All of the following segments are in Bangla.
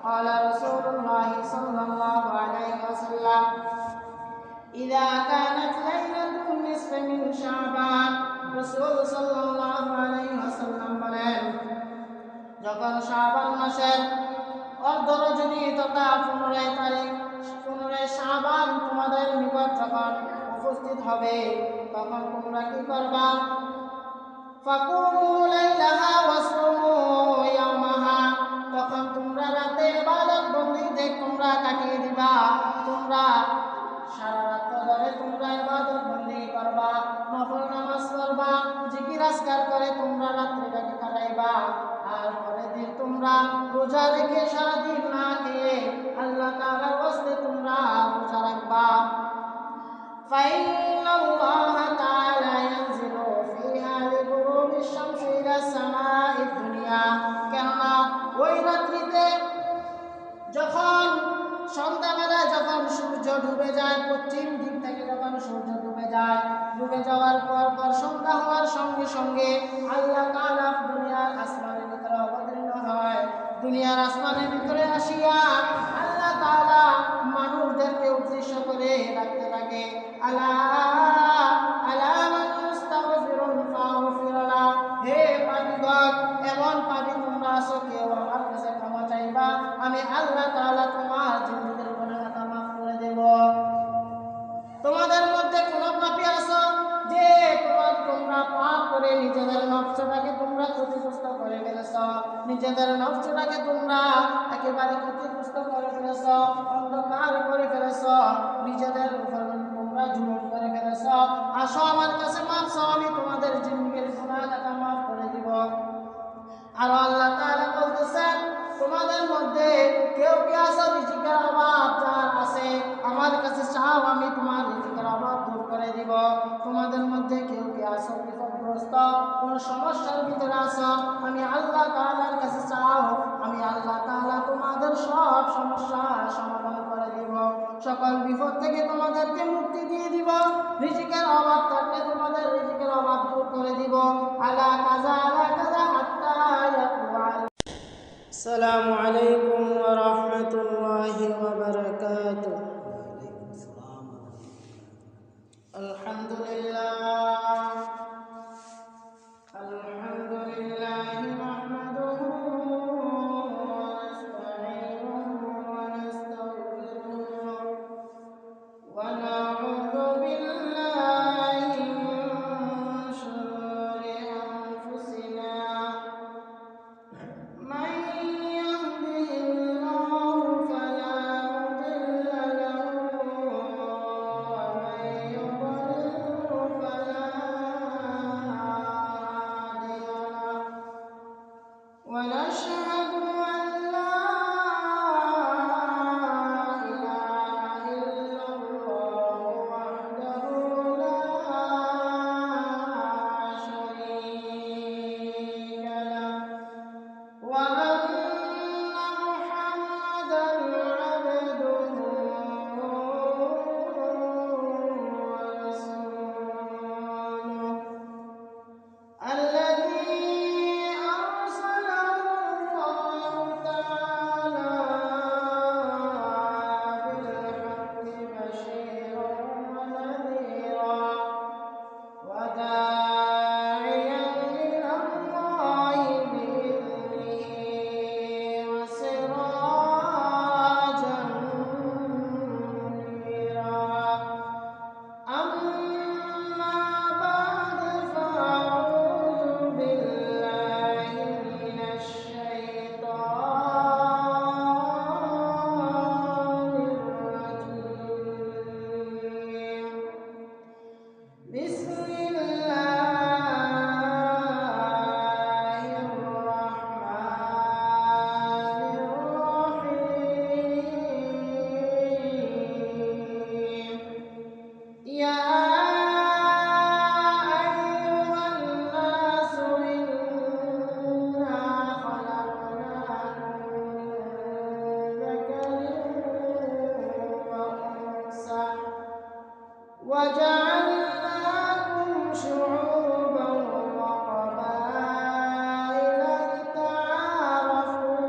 قال رسول الله صلى الله عليه وسلم إذا كانت ليلة النصف من شعبان رسول صلى الله عليه وسلم বলেন যখন শাবান মাসের অর্ধ রজনী তথা 15 তারিখ 15 শাবান তোমাদের নিকট যখন উপস্থিত হবে তখন তোমরা কি করবা ফাকুমু লাইলাহা ওয়াসুমু ইয়াওমাহা তখন তোমরা রাতে ইবাদত বন্দেগি তোমরা কাটিয়ে দিবা তোমরা সারা রাত ধরে তোমরা ইবাদত বন্দেগি করবা নফল নামাজ পড়বা জিকির আজকার করে তোমরা রাত্রিটাকে কাটাইবা আর পরের দিন তোমরা রোজা রেখে সারা দিন না খেয়ে আল্লাহ তাআলার ওয়াস্তে তোমরা রোজা রাখবা فإن الله تعالى ينزل فيها لغروب الشمس إلى السماء الدنيا কেননা ওই রাত্রিতে যখন সন্ধ্যাবেলায় যখন সূর্য ডুবে যায় পশ্চিম দিক থেকে যখন সূর্য ডুবে যায় ডুবে যাওয়ার পর সন্ধ্যা হওয়ার সঙ্গে সঙ্গে আল্লাহ তাআলা দুনিয়ার আসমানের ভিতরে অবতীর্ণ হয় দুনিয়ার আসমানের ভিতরে আসিয়া আল্লাহ তাআলা মানুষদেরকে উদ্দেশ্য করে ডাকতে থাকে আলা আলা মান ইস্তাগফিরুন ফাগফিরলা হে পাপীগণ এমন পাপী তোমরা আছো কেউ আমার কাছে ক্ষমা চাইবা আমি আল্লাহ তাআলা তোমার জিন্দেগীর গুনাহটা মাফ করে দেব তোমাদের মধ্যে কোন পাপী আছো যে তোমরা পাপ করে নিজেদের নফসটাকে তোমরা ক্ষতিগ্রস্ত করে ফেলেছো নিজেদের নফসটাকে তোমরা একেবারে ক্ষতিগ্রস্ত করে ফেলেছো অন্ধকার করে ফেলেছো নিজেদের উপর তোমরা জুলুম করে ফেলেছো আসো আমার কাছে মাফ চাও আমি তোমাদের জিন্দেগীর গুনাহটা মাফ করে দিব আর আল্লাহ তাআলা বলতেছেন তোমাদের মধ্যে কেউ কি আছে রিজিকের অভাব যার আছে আমার কাছে চাও আমি তোমার রিজিকের অভাব দূর করে দিব তোমাদের মধ্যে কেউ কি আছে বিপদগ্রস্ত কোন সমস্যার ভিতরে আছো আমি আল্লাহ তাআলার কাছে চাও আমি আল্লাহ তাআলা তোমাদের সব সমস্যা সমাধান করে দিব সকল বিপদ থেকে তোমাদেরকে মুক্তি দিয়ে দিব রিজিকের অভাব থাকলে তোমাদের রিজিকের অভাব দূর করে দিব আলা কাযা হাত্তা ইয়াকুল السلام عليكم ورحمة الله وبركاته الحمد لله نحمده ونستعينه ونستغفره ونعوذ بالله من شرور أنفسنا من يهده الله فلا مضل له ومن يضلل فلا هادي له ونشهد أن لا إله إلا الله وحده لا شريك له وأن محمدًا عبده ورسوله الذي أرسله الله تعالى بالحق بشيرا ونذيرا وداعيا إلى الله بإذنه وسراجا منيرا أما بعد فأعوذ بالله من الشيطان الرجيم بسم الله الرحمن الرحيم يا أيها الناس إنا خلقناكم من ذكر وأنثى وجعلناكم شعوبا وقبائل لتعارفوا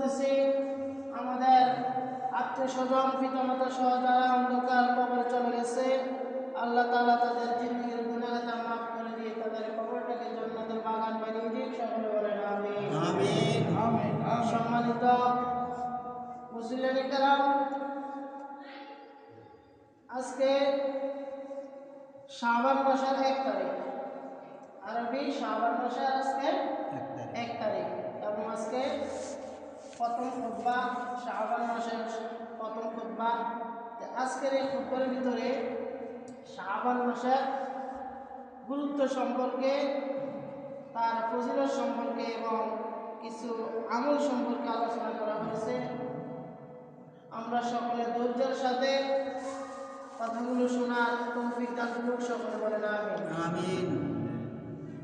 করতেছি আমাদের আত্মীয় স্বজন পিতামাতা সহ যারা অন্ধকার কবরে চলে গেছে, আল্লাহ তাআলা তাদের জিন্দেগির গুনাহটা মাফ করে দিয়ে তাদের কবরটাকে জান্নাতের বাগান বানিয়ে দিক। সকলে বলেন আমিন। আমিন আমিন আমিন। সম্মানিত মুসলিম کرام, আজকে শাবান মাসের 1 তারিখ, আরবি শাবান মাসের আজকে 1 তারিখ এবং আজকে প্রথম খুতবা, শাবান মাসের প্রথম খুতবা। আজকের এই খুতবার ভিতরে শাবান মাসের গুরুত্ব সম্পর্কে, তার ফজিলত সম্পর্কে এবং কিছু আমল সম্পর্কে আলোচনা করা হয়েছে। আমরা সকলে ধৈর্যের সাথে কথাগুলো শোনার তৌফিক দান করুন। সকলে বলেন আমিন আমিন।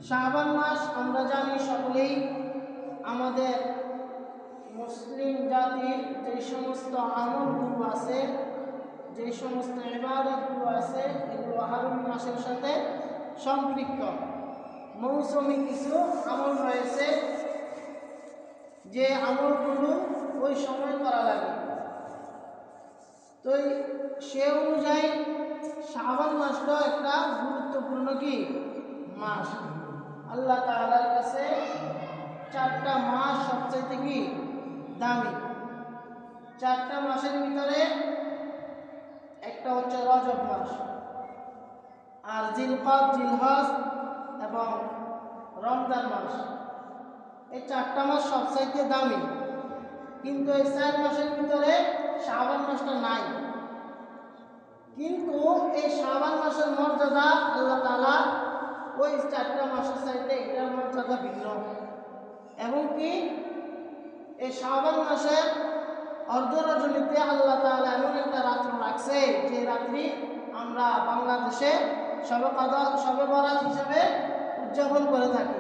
শাবান মাস আমরা জানি সকলেই, আমাদের মুসলিম জাতির যে সমস্ত আমলগুলো আছে, যে সমস্ত ইবাদতগুলো আছে, এগুলো আরবি মাসের সাথে সম্পৃক্ত। মৌসুমি কিছু আমল রয়েছে যে আমলগুলো ওই সময় করা লাগে। তো সে অনুযায়ী শাবান মাসটা একটা গুরুত্বপূর্ণ কি মাস। আল্লাহ তাআলার কাছে 4টা মাস সবচেয়ে কি দামি। 4টা মাসের ভিতরে একটা হচ্ছে রজব মাস, আর জিলকদ, জিলহজ এবং রমজান মাস। এই 4টা মাস সবচাইতে দামি, কিন্তু এই 4 মাসের ভিতরে শাবান মাসটা নাই। কিন্তু এই শাবান মাসের মর্যাদা আল্লাহ তাআলা ওই 4টা মাসের চাইতে এটার মর্যাদা ভিন্ন। এবং কি এই শাবান মাসের অর্ধ রজনীতে আল্লাহ তাআলা এমন একটা রাত্র রাখছে, যে রাত্রি আমরা বাংলাদেশে শবে বরাত হিসেবে উদযাপন করে থাকি।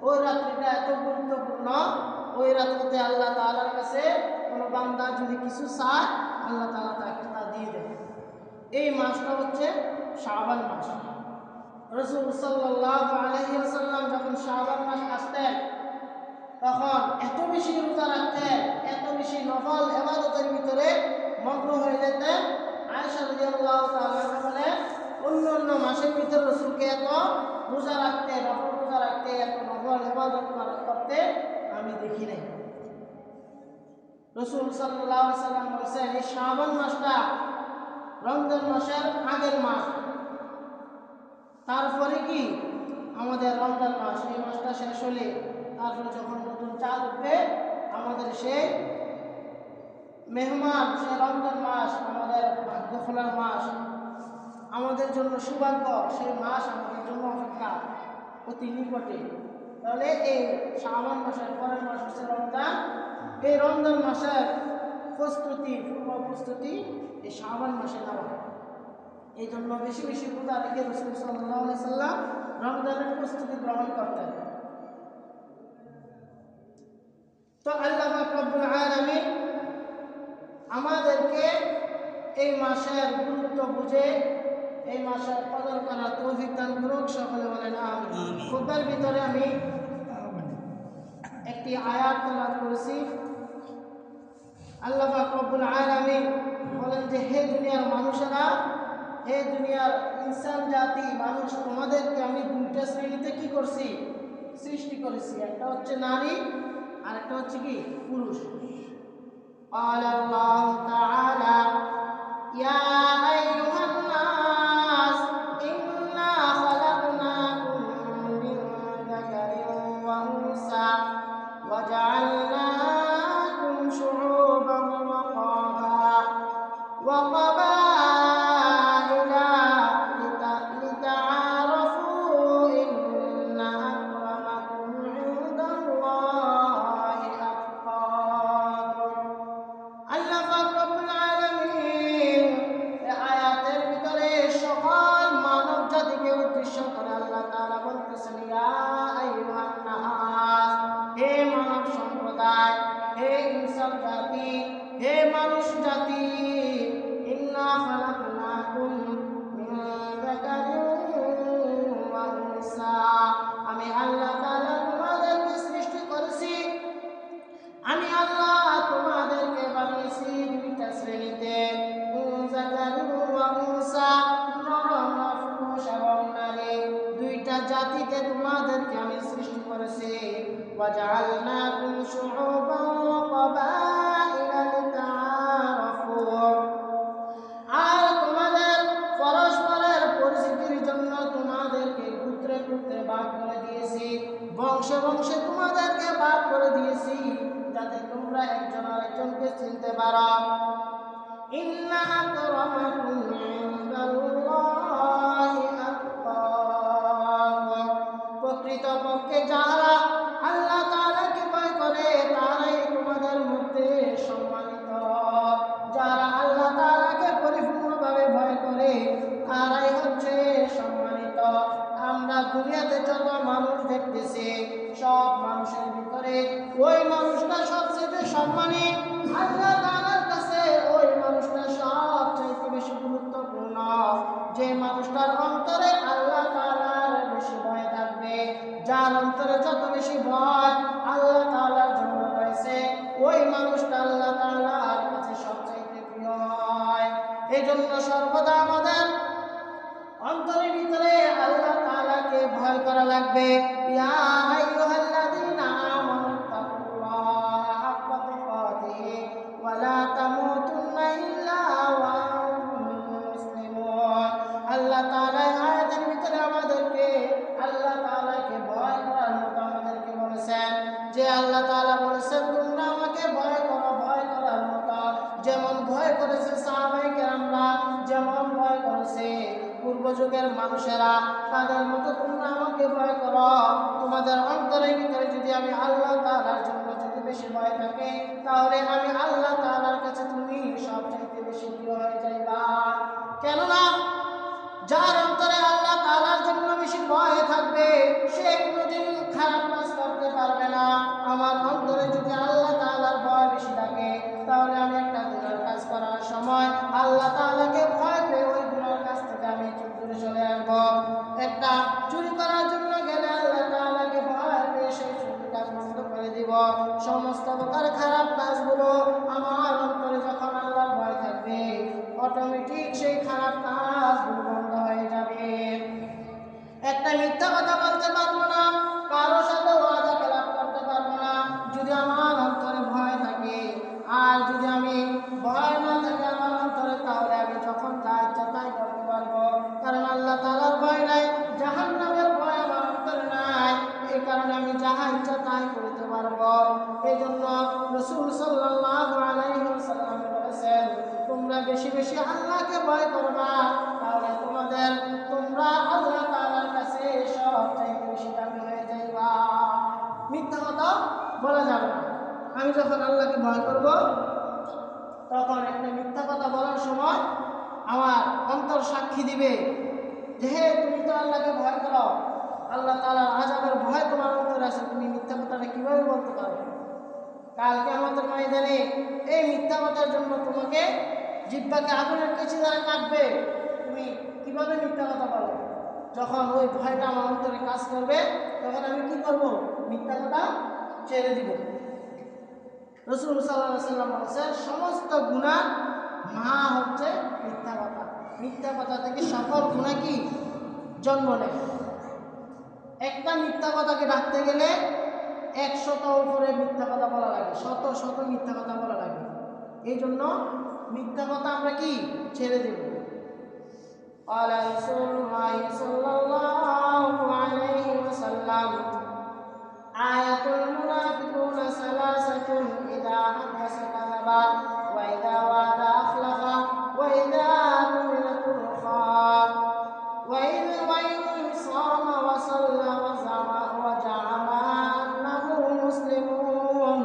ওই রাত্রিটা এত গুরুত্বপূর্ণ, ওই রাত্রিতে আল্লাহ তাআলার কাছে কোনো বান্দা যদি কিছু চায়, আল্লাহ তাআলা তাকে তা দিয়ে দেবে। এই মাসটা হচ্ছে শাবান মাস। রাসূল সাল্লাল্লাহু আলাইহি ওয়াসাল্লাম যখন শাবান মাস আসতেন, তখন এত বেশি রোজা রাখতেন, এত বেশি নফল ইবাদতের ভিতরে মগ্ন হয়ে যেতেন। আয়েশা রাদিয়াল্লাহু তাআলা বলেন, অন্য মাসের ভিতরে রাসূলকে এত রোজা রাখতে, নফল রোজা রাখতে, এত নফল ইবাদত করতে আমি দেখি নাই। রাসূল সাল্লাল্লাহু আলাইহি ওয়াসাল্লাম বলেছেন, এই শাবান মাসটা রমজান মাসের আগের মাস, তারপরে কি আমাদের রমজান মাস। এই মাসটা শেষ হলে তারপরে যখন নতুন চাঁদ উঠবে, আমাদের সেই মেহমান, সে রমজান মাস আমাদের ভাগ্য খোলার মাস, আমাদের জন্য সৌভাগ্য, সেই মাস আমাদের জন্য অপেক্ষা অতি নিকটে। তাহলে এই শাবান মাসের পরের মাস হচ্ছে রমজান। এই রমজান মাসের প্রস্তুতি, পূর্ব প্রস্তুতি এই শাবান মাসে নেওয়া। এই জন্য বেশি বেশি রোজা রেখে রাসূল সাল্লাল্লাহু আলাইহি সাল্লাম রমজানের প্রস্তুতি গ্রহণ করতেন। তো আল্লাহ পাক রব্বুল আলামিন আমাদেরকে এই মাসের গুরুত্ব বুঝে এই মাসের কদর করার তৌফিক দান করুক। সকলে বলেন আমিন। খুতবার ভিতরে আমি একটি আয়াত তেলাওয়াত করেছি। আল্লাহ পাক রব্বুল আলামিন বলেন যে, হে দুনিয়ার মানুষেরা, হে দুনিয়ার ইনসান জাতি, মানুষ, তোমাদেরকে আমি 2টা শ্রেণীতে কি করছি, সৃষ্টি করেছি। একটা হচ্ছে নারী, আর একটা হচ্ছে কি পুরুষ। قال الله تعالى يا أيها الناس إنا خلقناكم من ذكر وأنثى وجعلناكم شعوبا وقبائل لتعارفوا إن أكرمكم عند الله أتقاكم। আল্লাহ পাক রব্বুল আলামিন এই আয়াতের ভিতরে সকল মানব জাতিকে উদ্দেশ্য করে আল্লাহ তাআলা বলতেছেন, ইয়া আইয়ুহান নাস, হে মানব সম্প্রদায়, হে ইনসান জাতি, হে মানুষ জাতি, ইন্না খালাকনাকুম মিন যাকারিন ওয়া উনসা, আমি আল্লাহ তাআলা তোমাদেরকে সৃষ্টি করেছি, আমি আল্লাহ وجعلناكم شعوبا وقبائل لتعارفوا আর তোমাদের পরস্পরের পরিচিতির জন্য তোমাদেরকে গোত্রে গোত্রে ভাগ করে দিয়েছি, বংশে বংশে তোমাদেরকে ভাগ করে দিয়েছি, যাতে তোমরা একজন আরেকজনকে চিনতে পারো। ইন্না আকরামাকুম ইনদাল্লাহি আতকাকুম, প্রকৃতপক্ষে যারা আল্লাহ তাআলাকে ভয় করে তারাই তোমাদের মধ্যে সম্মানিত। যারা আল্লাহ তাআলাকে পরিপূর্ণভাবে ভয় করে তারাই হচ্ছে সম্মানিত। আমরা দুনিয়াতে যত মানুষ দেখতেছি সব মানুষের ভিতরে ওই মানুষটা সবচেয়ে সম্মানী, আল্লাহ তাআলার কাছে ওই মানুষটা সবচেয়ে বেশি গুরুত্বপূর্ণ, যে মানুষটার অন্তরে আল্লাহ তাআলার বেশি ভয় থাকবে। যার অন্তরে যত বেশি ভয় আল্লাহ তাআলার জন্য রয়েছে ওই মানুষটা আল্লাহ তাআলার কাছে সবচেয়ে প্রিয় হয়। এই জন্য সর্বদা আমাদের অন্তরের ভিতরে আল্লাহ তাআলাকে ভয় করা লাগবে। ইয়া আইয়ুহাল্লাযীনা আমানু তাকুল্লাহা হাক্কা তুকাতিহি ওয়া লা তামুতুন্না ইল্লা ওয়া আনতুম মুসলিমুন। আল্লাহ তাআলা আয়াতের ভিতরে আমাদেরকে আল্লাহ তাআলাকে ভয় করার মতো আমাদেরকে বলেছেন, যে আল্লাহ তাআলা বলেছেন তোমরা আমাকে ভয় করো, ভয় করার মতো যেমন ভয় করেছে সাহাবায়ে কেরামরা, যেমন ভয় করেছে পূর্ব যুগের মানুষেরা, তাদের মতো তোমরা আমাকে ভয় করো। তোমাদের অন্তরের ভিতরে যদি আমি আল্লাহ তাআলার জন্য যদি বেশি ভয় থাকে তাহলে আমি আল্লাহ তাআলার কাছে তুমি সবচেয়ে বেশি প্রিয় হয়ে যাইবা। কেননা যার অন্তরে আল্লাহ তাআলার জন্য বেশি ভয় থাকবে সে কোনোদিন খারাপ কাজ করতে পারবে না। আমার অন্তরে যদি আল্লাহ তাআলার ভয় বেশি থাকে তাহলে আমি একটা গুনার কাজ করার সময় আল্লাহ তাআলাকে ভয় পেয়ে ওই গুনার কাজ থেকে আমি দূরে চলে আসবো। একটা চুরি করার জন্য গেলে আল্লাহ তাআলাকে ভয় পেয়ে সেই চুরি কাজ বন্ধ করে দিব। সমস্ত প্রকার খারাপ কাজগুলো আমার অন্তরে যখন আল্লাহর ভয় থাকবে অটোমেটিক সেই খারাপ কাজগুলো বন্ধ হয়ে যাবে। একটা মিথ্যা কথা বলতে পারবো না, কারোর সাথে ওয়াদা খেলাপ করতে পারবো না যদি আমার অন্তরে ভয় থাকে। আর যদি আমি ভয় না থাকে আমার অন্তরে তাহলে আমি যখন যা ইচ্ছা তাই করতে পারবো, কারণ আল্লাহ তাআলার ভয় নাই, জাহান্নামের ভয় আমার অন্তরে নাই, এই কারণে আমি যাহা ইচ্ছা তাই করতে পারবো। এই জন্য রাসূল সাল্লাল্লাহু আলাইহি ওয়াসাল্লাম বলেছেন তোমরা বেশি বেশি আল্লাহকে ভয় করবা, তাহলে তোমরা আল্লাহ তাআলার কাছে সবচেয়ে বেশি দামি হয়ে যাইবা। মিথ্যা কথা বলা যাবে না। আমি যখন আল্লাহকে ভয় করব তখন একটা মিথ্যা কথা বলার সময় আমার অন্তর সাক্ষী দিবে যে হে তুমি তো আল্লাহকে ভয় করো, আল্লাহ তাআলার আযাবের ভয় তোমার অন্তরে আছে, তুমি মিথ্যা কথাটা কিভাবে বলতে পারবে? কাল কিয়ামতের ময়দানে এই মিথ্যা কথার জন্য তোমাকে জিহ্বাকে আগুনের কাছে দ্বারা কাটবে। তুমি কিভাবে মিথ্যা কথা বলবে? যখন ওই ভয়টা আমার অন্তরে কাজ করবে তখন আমি কি করব? মিথ্যা কথা ছেড়ে দিব। রাসূল সাল্লাল্লাহু আলাইহি ওয়াসাল্লাম বলেছেন সমস্ত গুনাহ মা হচ্ছে মিথ্যা কথা। মিথ্যা কথা থেকে সকল গুনাহ কি জন্ম নেয়। একটা মিথ্যা কথাকে রাখতে গেলে 100 উপরে মিথ্যা কথা বলা লাগে, শত শত মিথ্যা কথা বলা লাগে। এই জন্য মিথ্যা কথা আমরা কি ছেড়ে দেব। قال رسول الله صلى الله عليه وسلم آية المنافقون ثلاثة إذا حدث كذب وإذا وعد أخلف وإذا أؤتمن خان وإن صام وصلى وزعم أنه مسلمون।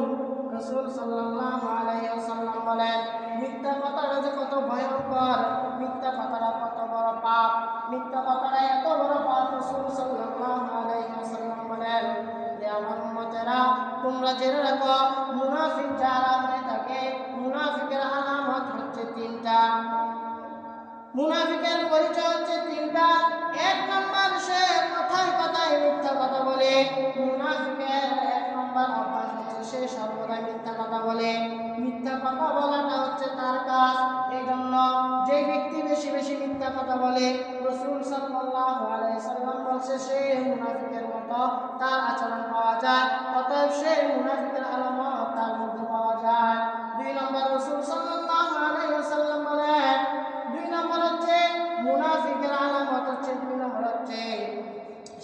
রাসূল সাল্লাল্লাহু আলাইহি ওয়াসাল্লাম বলেন মিথ্যা কথাটা যে কত ভয়ঙ্কর, মিথ্যা কথাটা কত বড় পাপ, মিথ্যা কথাটা এত বড় পাপ। রাসূল সাল্লাল্লাহু আলাইহি ওয়াসাল্লাম বলেন যে আমার উম্মতেরা তোমরা জেনে রাখো মুনাফিক যারা হয়ে থাকে মুনাফিকের আলামত হচ্ছে তিনটা, মুনাফিকের পরিচয় হচ্ছে তিনটা। এক নম্বর সে কথায় কথায় মিথ্যা কথা বলে। মুনাফিকের এক নম্বর অভ্যাস হচ্ছে সে সর্বদা মিথ্যা কথা বলে। মিথ্যা কথা বলাটা হচ্ছে তার কাজ। এই জন্য যে ব্যক্তি বেশি বেশি মিথ্যা কথা বলে, রাসূল সাল্লাল্লাহু আলাইহি সাল্লাম বলছে সে মুনাফিকের মতো তার আচরণ পাওয়া যায়, অতএব সে মুনাফিকের আলামত তার মধ্যে পাওয়া যায়। 2 নম্বর রাসূল সাল্লাল্লাহু আলাইহি সাল্লাম বলেন 2 নম্বর হচ্ছে মুনাফিকের আলামত হচ্ছে 2 নম্বর হচ্ছে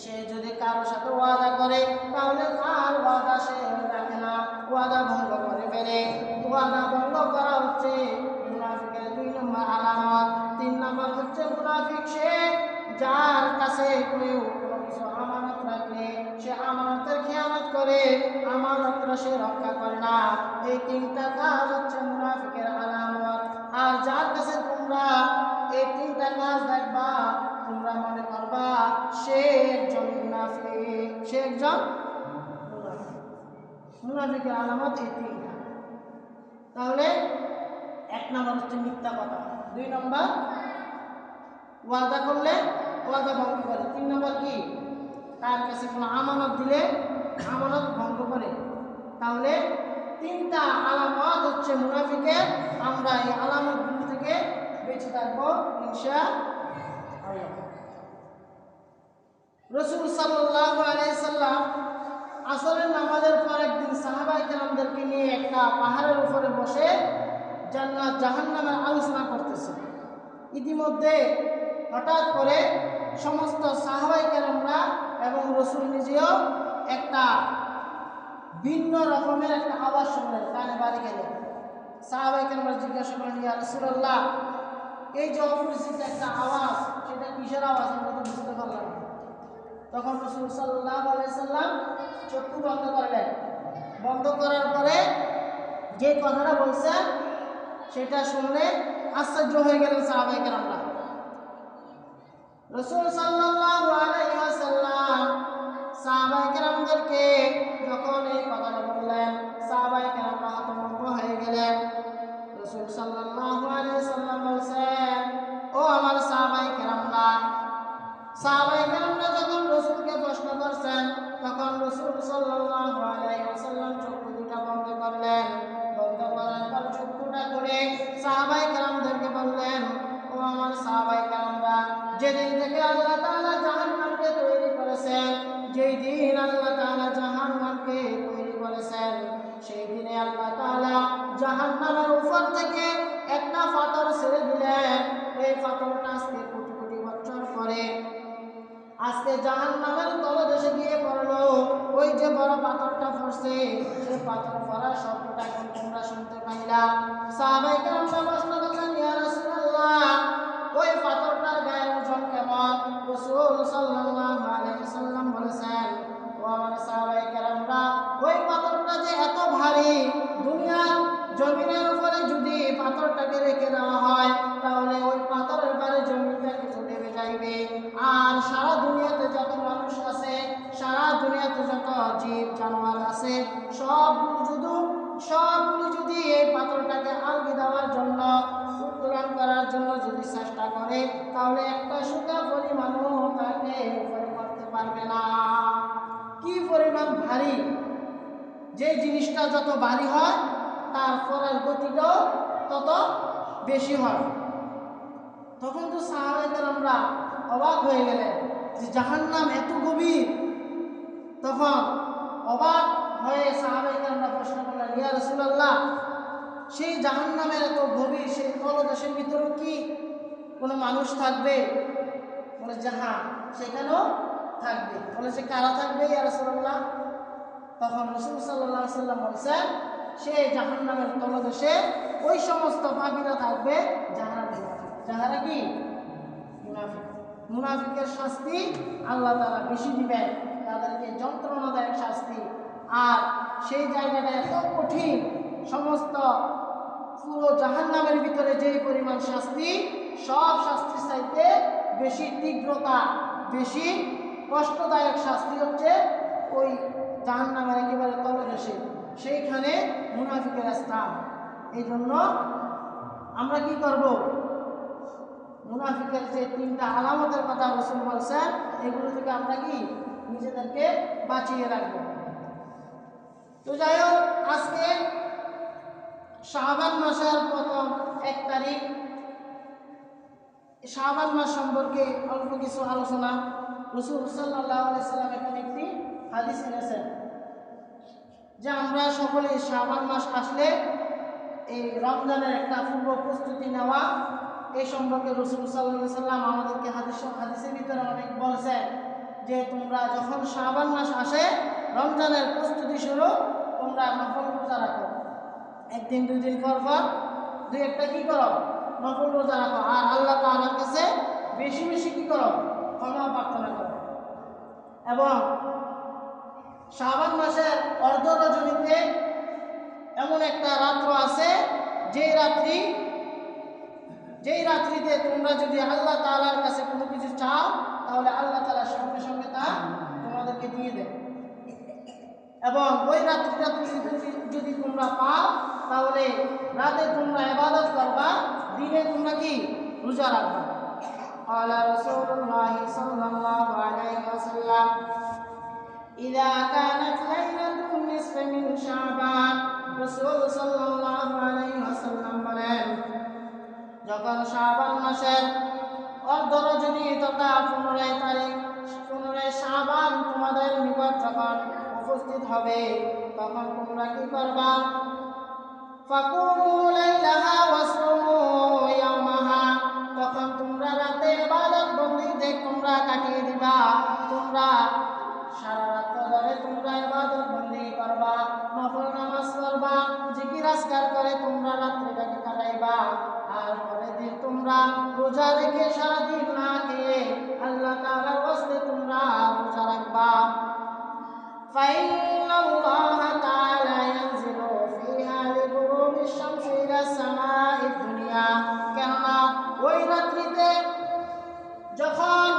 সে যদি কারোর সাথে ওয়াদা করে তাহলে তার ওয়াদা সে রাখে না, ওয়াদা ভঙ্গ করে ফেলে। ওয়াদা ভঙ্গ করা হচ্ছে মুনাফিকের 2 নম্বর আলামত। 3 নম্বর হচ্ছে মুনাফিক সে যার কাছে কেউ কোনো কিছু আমানত রাখলে সে আমানতের খেয়ানত করে, আমানতটা সে রক্ষা করে না। এই 3টা কাজ হচ্ছে মুনাফিকের আলামত। আর যার কাছে তোমরা এই 3টা কাজ দেখবা তোমরা মনে করবা সে একজন মুনাফিক, সে একজন মুনাফিক। মুনাফিকের আলামত এই 3টা। তাহলে 1 নম্বর হচ্ছে মিথ্যা কথা, 2 নম্বর ওয়াদা করলে ওয়াদা ভঙ্গ করে, 3 নম্বর কি তার কাছে কোনো আমানত দিলে আমানত ভঙ্গ করে। তাহলে 3টা আলামত হচ্ছে মুনাফিকের। আমরা এই আলামতগুলো থেকে বেঁচে থাকবো ইনশাআল্লাহ। রাসূল সাল্লাল্লাহু আলাইহি সাল্লাম আসরের নামাজের পর একদিন সাহাবায়ে কেরামদেরকে নিয়ে একটা পাহাড়ের উপরে বসে জান্নাত জাহান্নামের আলোচনা করতেছে। ইতিমধ্যে হঠাৎ করে সমস্ত সাহাবায়ে কেরামরা এবং রাসূল নিজেও একটা ভিন্ন রকমের একটা আওয়াজ শুনলেন, কানে বাড়ি গেলেন। সাহাবায়ে কেরামরা জিজ্ঞাসা করলেন, ইয়া রাসূলুল্লাহ, এই যে অপরিচিত একটা আওয়াজ, সেটা কিসের আওয়াজ? আমরা তো বুঝতে পারলাম না। তখন রাসূল সাল্লাল্লাহু আলাইহি সাল্লাম চক্ষু বন্ধ করলেন। বন্ধ করার পরে যে কথাটা বলছেন সেটা শুনলে আশ্চর্য হয়ে গেলেন সাহাবায়ে কেরামরা। রাসূল সাল্লাল্লাহু আলাইহি ওয়াসাল্লাম সাহাবায়ে কেরামদেরকে যখন এই কথাটা বললেন, সাহাবায়ে কেরামরা হতভম্ব হয়ে গেলেন। রাসূল সাল্লাল্লাহু আলাইহি ওয়াসাল্লাম বলেন, ও আমার সাহাবায়ে কেরামরা, সাহাবায়ে কেরামরা যখন রাসূলকে প্রশ্ন করছেন তখন রাসূল সাল্লাল্লাহু আলাইহি ওয়াসাল্লাম চক্ষু দুটো বন্ধ করলেন। বন্ধ করার পর চক্ষুটা খুলে সাহাবায়ে কেরামদেরকে বললেন, ও আমার সাহাবায়ে কেরামরা, যেদিন থেকে আল্লাহ তাআলা জাহান্নামকে তৈরি করেছেন, যেই দিন আল্লাহ তাআলা জাহান্নামকে তৈরি করেছেন, সেই দিনে আল্লাহ তাআলা জাহান্নামের উপর থেকে একটা পাথর ছেড়ে দিলেন। এই পাথরটা আজকে কোটি কোটি বছর পরে আজকে জাহান্নামের তলদেশে গিয়ে পড়লো। ওই যে বড় পাথরটা পড়ছে, সেই পাথর পড়ার শব্দটা এখন তোমরা শুনতে পাইলা। সাহাবায়ে কেরামরা প্রশ্ন করলেন, ইয়া রাসূলুল্লাহ, ওই পাথরটার গায়ের ওজন কেমন? রাসূল সাল্লাল্লাহু আলাইহি সাল্লাম বলেছেন, ও আমার সাহাবায়ে কেরামরা, ওই পাথরটা যে এত ভারী, দুনিয়ার জমিনের উপরে যদি পাথরটাকে রেখে দেওয়া হয় তাহলে ওই পাথরের বারে জমিনটা কিছু দেবে যাইবে। আর সারা দুনিয়াতে যত মানুষ আছে, সারা দুনিয়াতে যত জীব জানোয়ার আছে, সবগুলো যদি এই পাথরটাকে আলগি দেওয়ার জন্য, উত্তোলন করার জন্য যদি চেষ্টা করে তাহলে একটা সুতা পরিমাণও তাকে উপরে করতে পারবে না। কি পরিমাণ ভারী! যে জিনিসটা যত ভারী হয় তার পরের গতিটাও তত বেশি হয়। তখন তো সাহাবায়ে কেরামরা অবাক হয়ে গেলেন যে জাহান্নাম এত গভীর। তখন অবাক হয়ে সাহাবায়ে কেরামরা প্রশ্ন করলেন, ইয়া রাসূলুল্লাহ, সেই জাহান্নামের এত গভীর, সেই তলদেশের ভিতরে কি কোনো মানুষ থাকবে? বলে যে হ্যাঁ, সেখানেও থাকবে। বলে যে কারা থাকবে ইয়া রাসূলুল্লাহ? তখন রাসূল সাল্লাল্লাহু আলাইহি সাল্লাম বলেছেন, সেই জাহান্নামের তলদেশে ওই সমস্ত পাপীরা থাকবে যারা কি মুনাফিক। মুনাফিকের শাস্তি আল্লাহ তাআলা বেশি দিবেন, তাদেরকে যন্ত্রণাদায়ক শাস্তি। আর সেই জায়গাটা এত কঠিন, সমস্ত পুরো জাহান্নামের ভিতরে যেই পরিমাণ শাস্তি, সব শাস্তির চাইতে বেশি তীব্রতা, বেশি কষ্টদায়ক শাস্তি হচ্ছে ওই জাহান্নামের একেবারে তলদেশে, সেইখানে মুনাফিকের স্থান। এই জন্য আমরা কি করব? মুনাফিকের যে 3টা আলামতের কথা রাসূল বলেছেন, এগুলো থেকে আমরা কি নিজেদেরকে বাঁচিয়ে রাখবো। তো যাই হোক, আজকে শাবান মাসের প্রথম 1 তারিখ, শাবান মাস সম্পর্কে অল্প কিছু আলোচনা। রাসূল সাল্লাল্লাহু আলাইহি সাল্লাম এখানে একটি হাদিস এনেছেন যে আমরা সকলে শাবান মাস আসলে এই রমজানের একটা পূর্ব প্রস্তুতি নেওয়া, এই সম্পর্কে রাসূল সাল্লাল্লাহু আলাইহি সাল্লাম আমাদেরকে হাদিসের ভিতরে অনেক বলছেন যে তোমরা যখন শাবান মাস আসে রমজানের প্রস্তুতি শুরু, তোমরা নফল রোজা রাখো, একদিন দুই দিন পর পর দুই একটা কি করো, নফল রোজা রাখো, আর আল্লাহ তাআলার কাছে বেশি বেশি কি করো, ক্ষমা প্রার্থনা করো। এবং শাবান মাসের অর্ধ রজনীতে এমন একটা রাত্র আছে যেই রাত্রিতে তোমরা যদি আল্লাহ তাআলার কাছে কোনো কিছু চাও তাহলে আল্লাহ তাআলা সঙ্গে সঙ্গে তা তোমাদেরকে দিয়ে দেবে। এবং ওই রাত্রিটা যদি তোমরা পাও তাহলে রাতে তোমরা ইবাদত করবা, দিনে তোমরা কি রোজা রাখবা। قال رسول الله صلى الله عليه وسلم إذا كانت ليلة النصف من شعبان রাসূল সাল্লাল্লাহু আলাইহি ওয়াসাল্লাম বলেন, যখন শাবান মাসের অর্ধ রজনী তথা 15 তারিখ 15 শাবান তোমাদের নিকট যখন উপস্থিত হবে তখন তোমরা কি করবা, ফাকুমু লাইলাহা ওয়াসুমু ইয়াওমাহা, তখন তোমরা রাতে ইবাদত বন্দেগীতে তোমরা কাটিয়ে দিবা, তোমরা সারা রাত ধরে তোমরা ইবাদত বন্দেগী করবা, নফল নামাজ পড়বা, জিকির আজকার করে তোমরা রাত্রিটাকে কাটাইবা, আর পরের দিন তোমরা রোজা রেখে সারাদিন না খেয়ে আল্লাহ তাআলার ওয়াস্তে তোমরা রোজা রাখবা। فإن الله تعالى ينزل فيها لغروب الشمس إلى السماء الدنيا, কেননা ওই রাত্রিতে যখন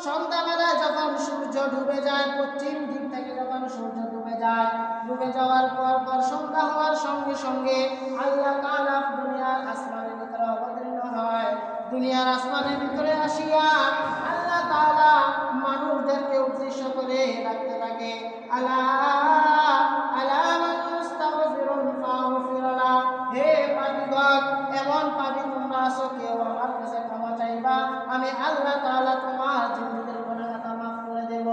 সন্ধ্যাবেলায় যখন সূর্য ডুবে যায়, পশ্চিম দিক থেকে যখন সূর্য ডুবে যায়, ডুবে যাওয়ার পর সন্ধ্যা হওয়ার সঙ্গে সঙ্গে আল্লাহ তাআলা দুনিয়ার আসমানের ভিতরে অবতীর্ণ হয়। দুনিয়ার আসমানের ভিতরে আসিয়া আল্লাহ তাআলা মানুষদেরকে উদ্দেশ্য করে ডাকতে থাকে, আলা আলা মান ইস্তাগফিরুন ফাগফিরলা, হে পাপীগণ, এমন পাপী তোমরা আছো কেউ আমার কাছে ক্ষমা চাইবা, আমি আল্লাহ তাআলা তোমার জিন্দেগীর গুনাহ মাফ করে দেব।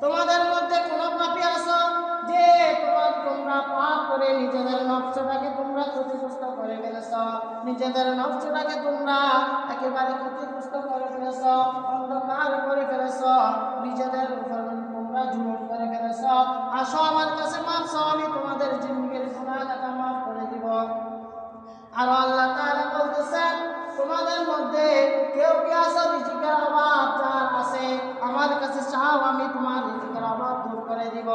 তোমাদের মধ্যে কোন পাপী আছো যে তোমরা পাপ করে নিজেদের নফসটাকে তোমরা ক্ষতিগ্রস্ত করে ফেলেছো, নিজেদের নফসটাকে তোমরা একেবারে ক্ষতিগ্রস্ত করে ফেলেছো, অন্ধকার করে ফেলেছো, নিজেদের উপর তোমরা জুলুম করে ফেলেছো, আসো আমার কাছে মাফ চাও, আমি তোমাদের জিন্দেগীর গুনাহ মাফ করে দিব। আর আল্লাহ তাআলা বলতেছেন, তোমাদের মধ্যে কেউ কি আছে রিজিকের অভাব যার আছে, আমার কাছে চাও, আমি তোমার রিজিকের অভাব দূর করে দিব।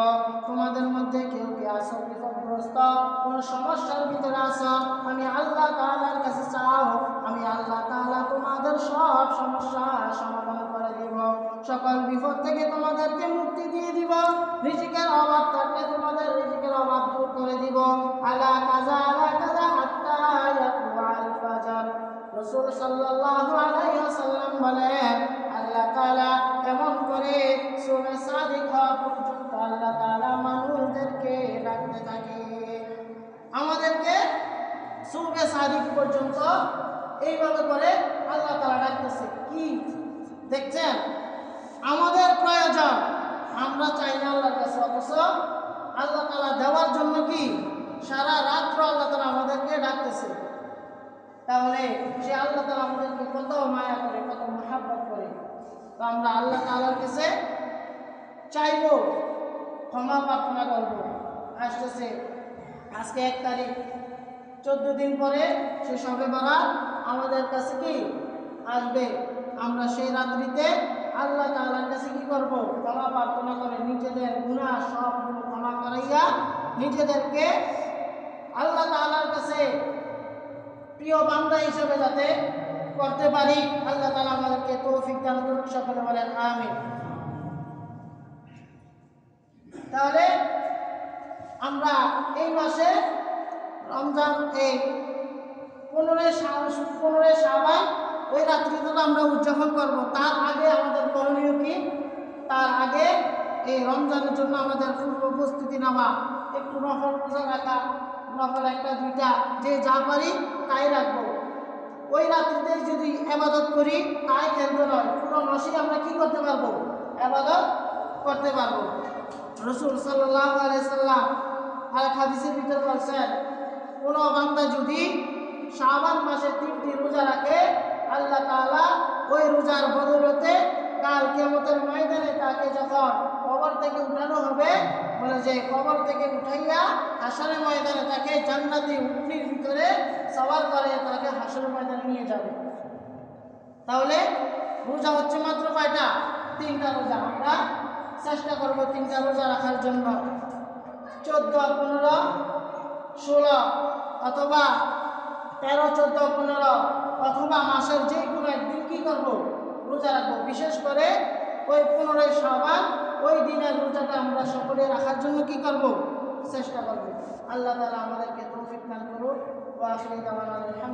তোমাদের মধ্যে কেউ কি আছো বিপদগ্রস্ত, কোন সমস্যার ভিতরে আছো, আমি আল্লাহ তাআলার কাছে চাও, আমি আল্লাহ তাআলা তোমাদের সব সমস্যার সমাধান করে দিব, সকল বিপদ থেকে তোমাদেরকে মুক্তি দিয়ে দিব, রিজিকের অভাব থাকলে তোমাদের রিজিকের অভাব দূর করে দিব। আলা কাযা হাত্তা ইয়াতলুআল ফাজর, রাসূল সাল্লাল্লাহু আলাইহি ওয়াসাল্লাম বলেন, আল্লাহ তাআলা এমন করে সুবহ সাদিক হওয়া পর্যন্ত আল্লাহ তাআলা মানুষদেরকে ডাকতে থাকে, আমাদেরকে সুবহ সাদিক পর্যন্ত এইভাবে করে আল্লাহ তাআলা ডাকতেছে। কি দেখছেন, আমাদের প্রয়োজন, আমরা চাই না আল্লাহর কাছে, অথচ আল্লাহ তাআলা দেওয়ার জন্য কি সারা রাত্র আল্লাহ তাআলা আমাদেরকে ডাকতেছে। তাহলে সে আল্লাহ তাআলা আমাদেরকে কত মায়া করে, কত মহব্বত করে, তো আমরা আল্লাহ তাআলার কাছে চাইব, ক্ষমা প্রার্থনা করব। আসতেছে আজকে 1 তারিখ, 14 দিন পরে সে শবে বরাত আমাদের কাছে কি আসবে। আমরা সেই রাত্রিতে আল্লাহ তাআলার কাছে কি করব, ক্ষমা প্রার্থনা করে নিজেদের গুনাহ সবগুলো ক্ষমা করাইয়া নিজেদেরকে আল্লাহ তাআলার কাছে প্রিয় বান্দা হিসেবে যাতে করতে পারি, আল্লাহ তাআলা আমাদেরকে তৌফিক দান করুন, সকলে বলেন আমিন। তাহলে আমরা এই মাসে রমজান এই 15 শাবান ওই রাত্রিটা আমরা উদযাপন করব। তার আগে আমাদের করণীয় কি, তার আগে এই রমজানের জন্য আমাদের পূর্ব প্রস্তুতি নেওয়া, একটু নফল রোজা রাখা, নফল 1-2টা যে যা পারি তাই রাখবো। ওই রাত্রিতে যদি ইবাদত করি তাই কেন্দ্র নয়, পুরো মাসেই আমরা কি করতে পারবো? ইবাদত করতে পারবো। রাসূল সাল্লাল্লাহু আলাইহি সাল্লাম আর হাদিসের ভিতর বলছেন, কোন বান্দা যদি শাবান মাসে 3টি রোজা রাখে, আল্লাহ তাআলা ওই রোজার বদৌলতে কাল কিয়ামতের ময়দানে তাকে যখন কবর থেকে উঠানো হবে, বলে যে কবর থেকে উঠাইয়া হাসরের ময়দানে তাকে জান্নাতি উটনির ভিতরে সওয়ার করে তাকে হাসরের ময়দানে নিয়ে যাবে। তাহলে রোজা হচ্ছে মাত্র কয়টা? 3টা রোজা। আমরা চেষ্টা করব 3টা রোজা রাখার জন্য। 14, 15, 16 অথবা 13, 14, 15 অথবা মাসের যে কোনো একদিন কি করব? রোজা রাখবো। বিশেষ করে ওই 15 শাবান ওই দিনের রোজাটা আমরা সকলে রাখার জন্য কি করব? চেষ্টা করব। আল্লাহ তাআলা আমাদেরকে তৌফিক দান করুন। ওয়া আখিরু দাওয়ানা আলহামদুলিল্লাহ।